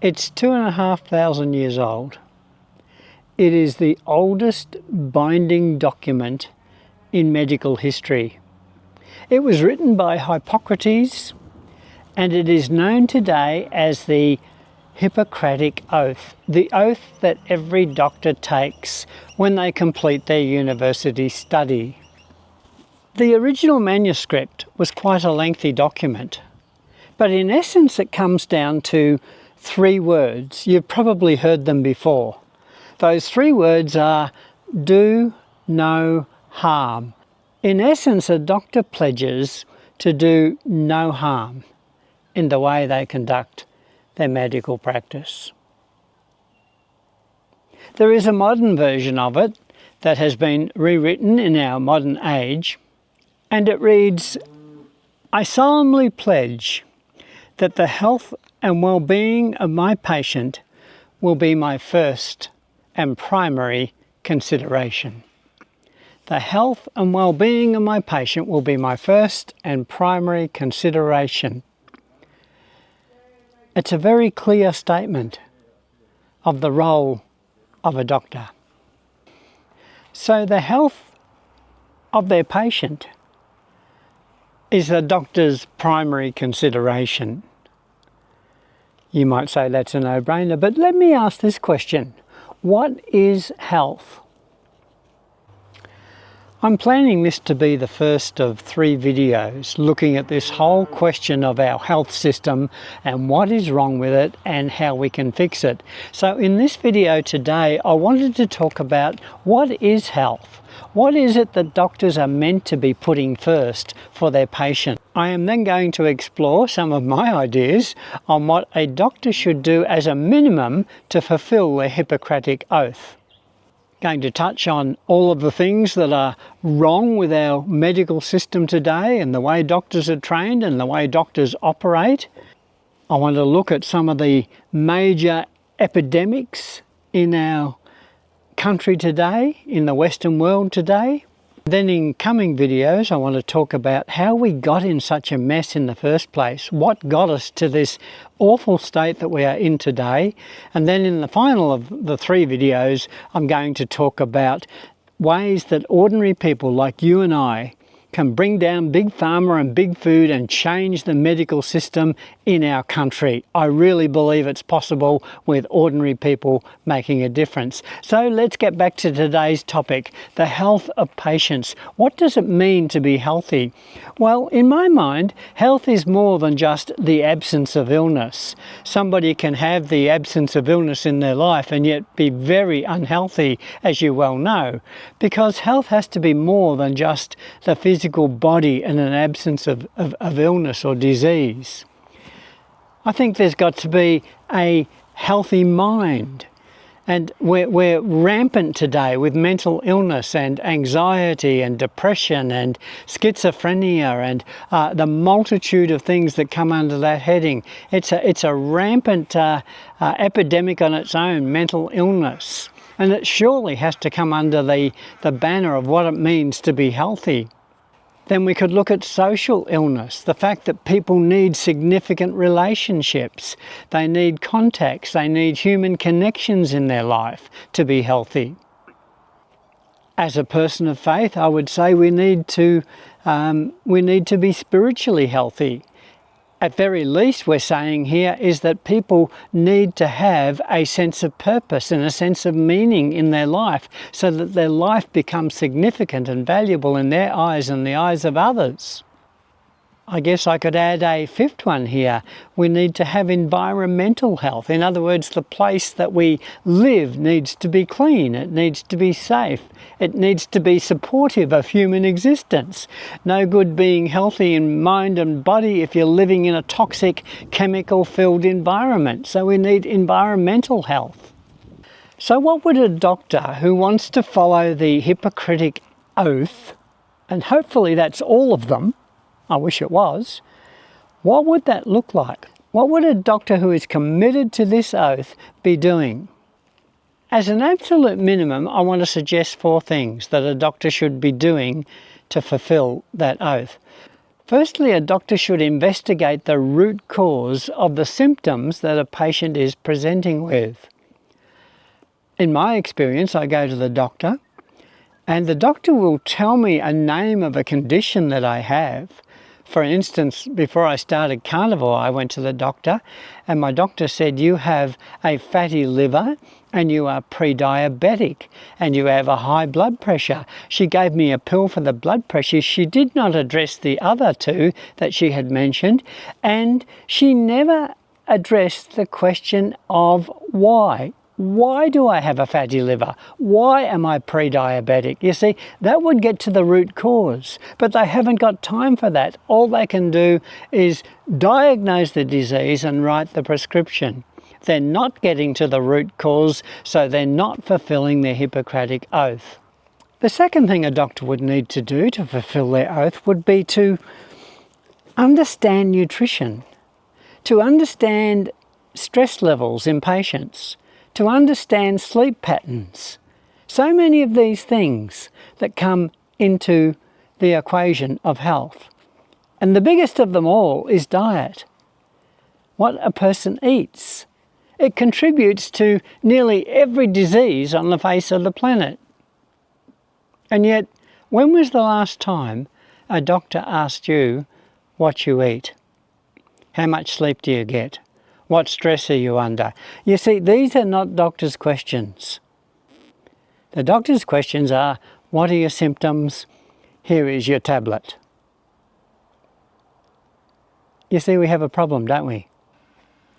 It's 2,500 years old. It is the oldest binding document in medical history. It was written by Hippocrates, and it is known today as the Hippocratic Oath, the oath that every doctor takes when they complete their university study. The original manuscript was quite a lengthy document, but in essence it comes down to 3 words. You've probably heard them before. Those 3 words are do no harm. In essence, a doctor pledges to do no harm in the way they conduct their medical practice. There is a modern version of it that has been rewritten in our modern age, and it reads, I solemnly pledge that the health and well-being of my patient will be my first and primary consideration. The health and well-being of my patient will be my first and primary consideration. It's a very clear statement of the role of a doctor. So the health of their patient is the doctor's primary consideration. You might say that's a no-brainer, but let me ask this question. What is health? I'm planning this to be the first of 3 videos looking at this whole question of our health system and what is wrong with it and how we can fix it. So in this video today, I wanted to talk about what is health. What is it that doctors are meant to be putting first for their patient? I am then going to explore some of my ideas on what a doctor should do as a minimum to fulfill their Hippocratic Oath. Going to touch on all of the things that are wrong with our medical system today and the way doctors are trained and the way doctors operate. I want to look at some of the major epidemics in our country today, in the Western world today. Then in coming videos, I want to talk about how we got in such a mess in the first place, what got us to this awful state that we are in today. And then in the final of the 3 videos, I'm going to talk about ways that ordinary people like you and I can bring down Big Pharma and Big Food and change the medical system in our country. I really believe it's possible with ordinary people making a difference. So let's get back to today's topic, the health of patients. What does it mean to be healthy? Well, in my mind, health is more than just the absence of illness. Somebody can have the absence of illness in their life and yet be very unhealthy, as you well know, because health has to be more than just the physical body and an absence of illness or disease. I think there's got to be a healthy mind. And we're rampant today with mental illness and anxiety and depression and schizophrenia and the multitude of things that come under that heading. It's a rampant epidemic on its own, mental illness. And it surely has to come under the banner of what it means to be healthy. Then we could look at social illness, the fact that people need significant relationships, they need contacts, they need human connections in their life to be healthy. As a person of faith, I would say we need to be spiritually healthy. At very least, we're saying here is that people need to have a sense of purpose and a sense of meaning in their life so that their life becomes significant and valuable in their eyes and the eyes of others. I guess I could add a 5th one here. We need to have environmental health. In other words, the place that we live needs to be clean. It needs to be safe. It needs to be supportive of human existence. No good being healthy in mind and body if you're living in a toxic, chemical-filled environment. So we need environmental health. So what would a doctor who wants to follow the Hippocratic Oath, and hopefully that's all of them, I wish it was, what would that look like? What would a doctor who is committed to this oath be doing? As an absolute minimum, I want to suggest 4 things that a doctor should be doing to fulfill that oath. Firstly, a doctor should investigate the root cause of the symptoms that a patient is presenting with. In my experience, I go to the doctor and the doctor will tell me a name of a condition that I have. For instance, before I started carnivore, I went to the doctor and my doctor said, you have a fatty liver and you are pre-diabetic and you have a high blood pressure. She gave me a pill for the blood pressure. She did not address the other two that she had mentioned, and she never addressed the question of why. Why do I have a fatty liver? Why am I pre-diabetic? You see, that would get to the root cause, but they haven't got time for that. All they can do is diagnose the disease and write the prescription. They're not getting to the root cause, so they're not fulfilling their Hippocratic Oath. The second thing a doctor would need to do to fulfill their oath would be to understand nutrition, to understand stress levels in patients, to understand sleep patterns. So many of these things that come into the equation of health. And the biggest of them all is diet. What a person eats. It contributes to nearly every disease on the face of the planet. And yet, when was the last time a doctor asked you what you eat? How much sleep do you get? What stress are you under? You see, these are not doctors' questions. The doctor's questions are, what are your symptoms? Here is your tablet. You see, we have a problem, don't we?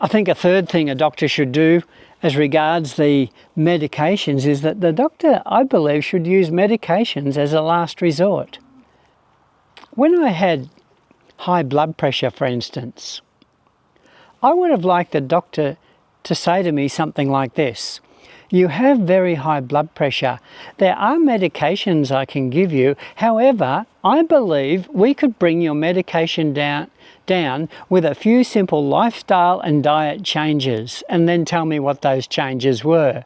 I think a third thing a doctor should do as regards the medications is that the doctor, I believe, should use medications as a last resort. When I had high blood pressure, for instance, I would have liked the doctor to say to me something like this: you have very high blood pressure. There are medications I can give you. However, I believe we could bring your medication down with a few simple lifestyle and diet changes, and then tell me what those changes were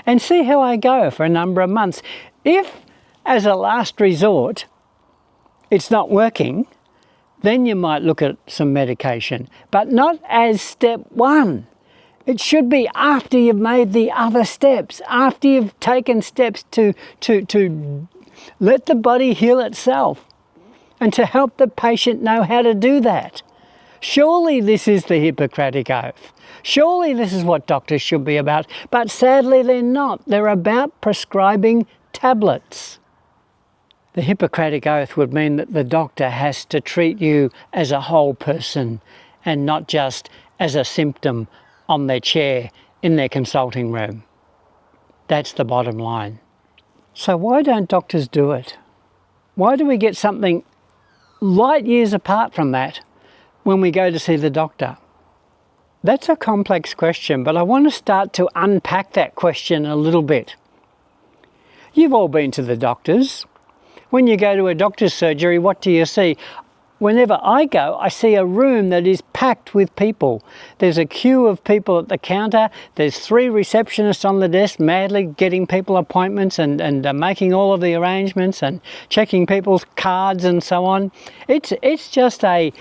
and see how I go for a number of months. If, as a last resort, it's not working, then you might look at some medication, but not as step one. It should be after you've made the other steps, after you've taken steps to let the body heal itself and to help the patient know how to do that. Surely this is the Hippocratic Oath. Surely this is what doctors should be about, but sadly they're not. They're about prescribing tablets. The Hippocratic Oath would mean that the doctor has to treat you as a whole person and not just as a symptom on their chair in their consulting room. That's the bottom line. So why don't doctors do it? Why do we get something light years apart from that when we go to see the doctor? That's a complex question, but I want to start to unpack that question a little bit. You've all been to the doctors. When you go to a doctor's surgery, what do you see? Whenever I go, I see a room that is packed with people. There's a queue of people at the counter. There's 3 receptionists on the desk madly getting people appointments and making all of the arrangements and checking people's cards and so on. It's just a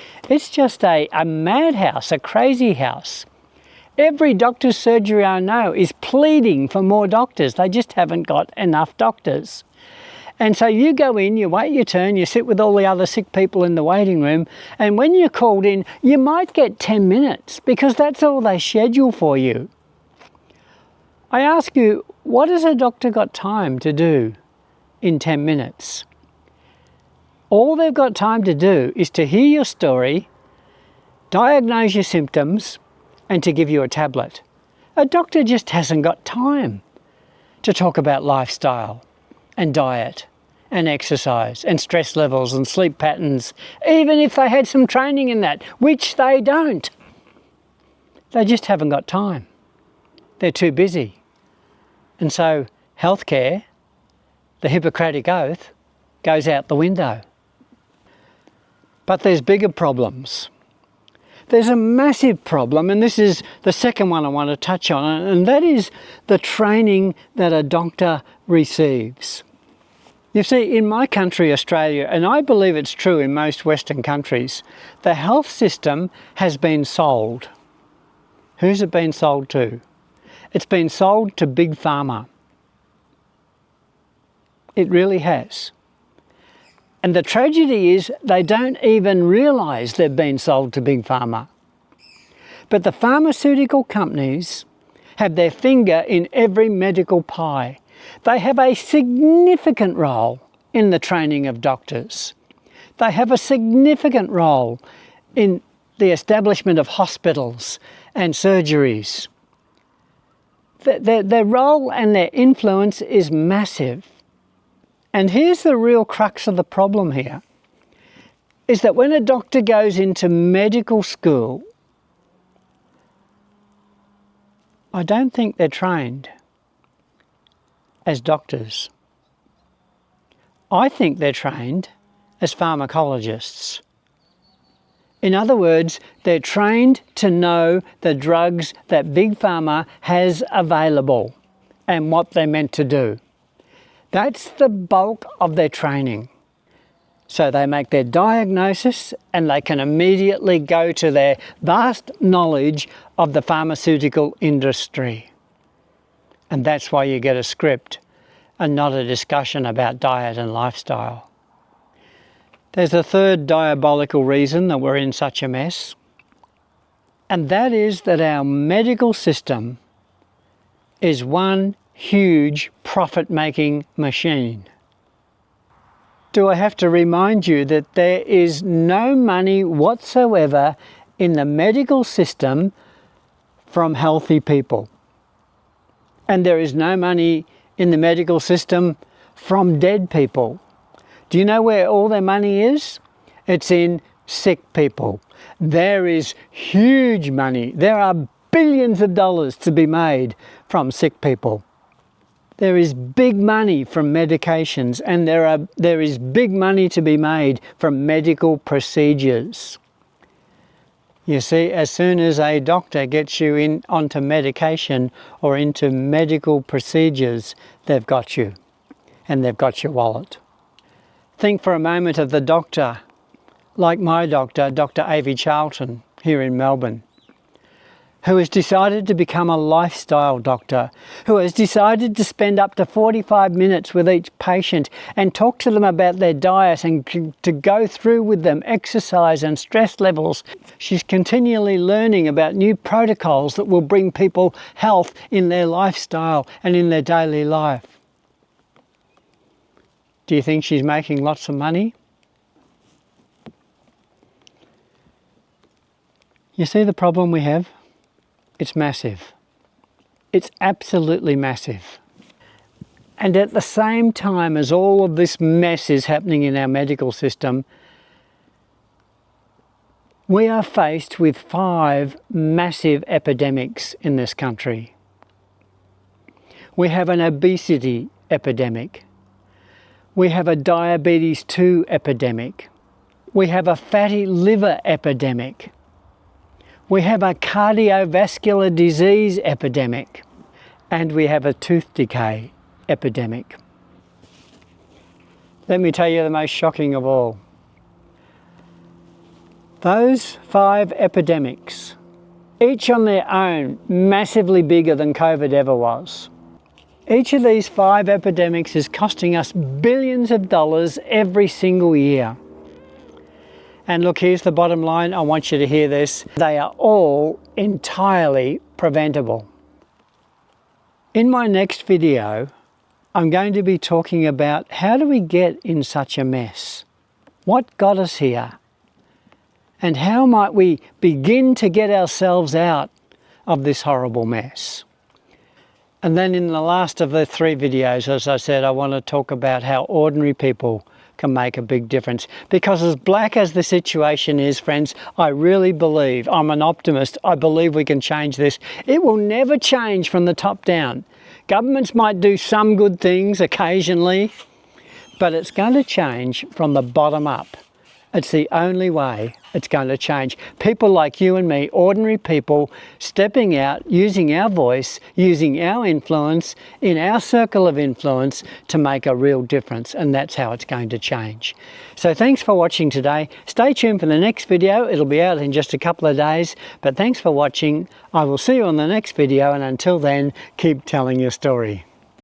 madhouse, a crazy house. Every doctor's surgery I know is pleading for more doctors. They just haven't got enough doctors. And so you go in, you wait your turn, you sit with all the other sick people in the waiting room, and when you're called in, you might get 10 minutes because that's all they schedule for you. I ask you, what has a doctor got time to do in 10 minutes? All they've got time to do is to hear your story, diagnose your symptoms, and to give you a tablet. A doctor just hasn't got time to talk about lifestyle and diet and exercise and stress levels and sleep patterns, even if they had some training in that, which they don't. They just haven't got time. They're too busy. And so healthcare, the Hippocratic Oath, goes out the window. But there's bigger problems. There's a massive problem, and this is the second one I want to touch on, and that is the training that a doctor receives. You see, in my country, Australia, and I believe it's true in most Western countries, the health system has been sold. Who's it been sold to? It's been sold to Big Pharma. It really has. And the tragedy is they don't even realise they've been sold to Big Pharma. But the pharmaceutical companies have their finger in every medical pie. They have a significant role in the training of doctors. They have a significant role in the establishment of hospitals and surgeries. Their role and their influence is massive. And here's the real crux of the problem here, is that when a doctor goes into medical school, I don't think they're trained as doctors. I think they're trained as pharmacologists. In other words, they're trained to know the drugs that Big Pharma has available and what they're meant to do. That's the bulk of their training. So they make their diagnosis and they can immediately go to their vast knowledge of the pharmaceutical industry. And that's why you get a script and not a discussion about diet and lifestyle. There's a third diabolical reason that we're in such a mess, and that is that our medical system is one huge profit-making machine. Do I have to remind you that there is no money whatsoever in the medical system from healthy people? And there is no money in the medical system from dead people. Do you know where all their money is? It's in sick people. There is huge money. There are billions of dollars to be made from sick people. There is big money from medications, and there is big money to be made from medical procedures. You see, as soon as a doctor gets you onto medication or into medical procedures, they've got you, and they've got your wallet. Think for a moment of the doctor, like my doctor, Dr. Avi Charlton, here in Melbourne, who has decided to become a lifestyle doctor, who has decided to spend up to 45 minutes with each patient and talk to them about their diet and to go through with them exercise and stress levels. She's continually learning about new protocols that will bring people health in their lifestyle and in their daily life. Do you think she's making lots of money? You see the problem we have? It's massive. It's absolutely massive. And at the same time as all of this mess is happening in our medical system, we are faced with 5 massive epidemics in this country. We have an obesity epidemic. We have a diabetes 2 epidemic. We have a fatty liver epidemic. We have a cardiovascular disease epidemic, and we have a tooth decay epidemic. Let me tell you the most shocking of all. Those 5 epidemics, each on their own massively bigger than COVID ever was. Each of these 5 epidemics is costing us billions of dollars every single year. And look, here's the bottom line. I want you to hear this. They are all entirely preventable. In my next video, I'm going to be talking about how do we get in such a mess? What got us here? And how might we begin to get ourselves out of this horrible mess? And then in the last of the 3 videos, as I said, I want to talk about how ordinary people can make a big difference. Because as black as the situation is, friends, I really believe, I'm an optimist, I believe we can change this. It will never change from the top down. Governments might do some good things occasionally, but it's going to change from the bottom up. It's the only way it's going to change. People like you and me, ordinary people, stepping out, using our voice, using our influence in our circle of influence to make a real difference, and that's how it's going to change. So thanks for watching today. Stay tuned for the next video. It'll be out in just a couple of days, but thanks for watching. I will see you on the next video, and until then, keep telling your story.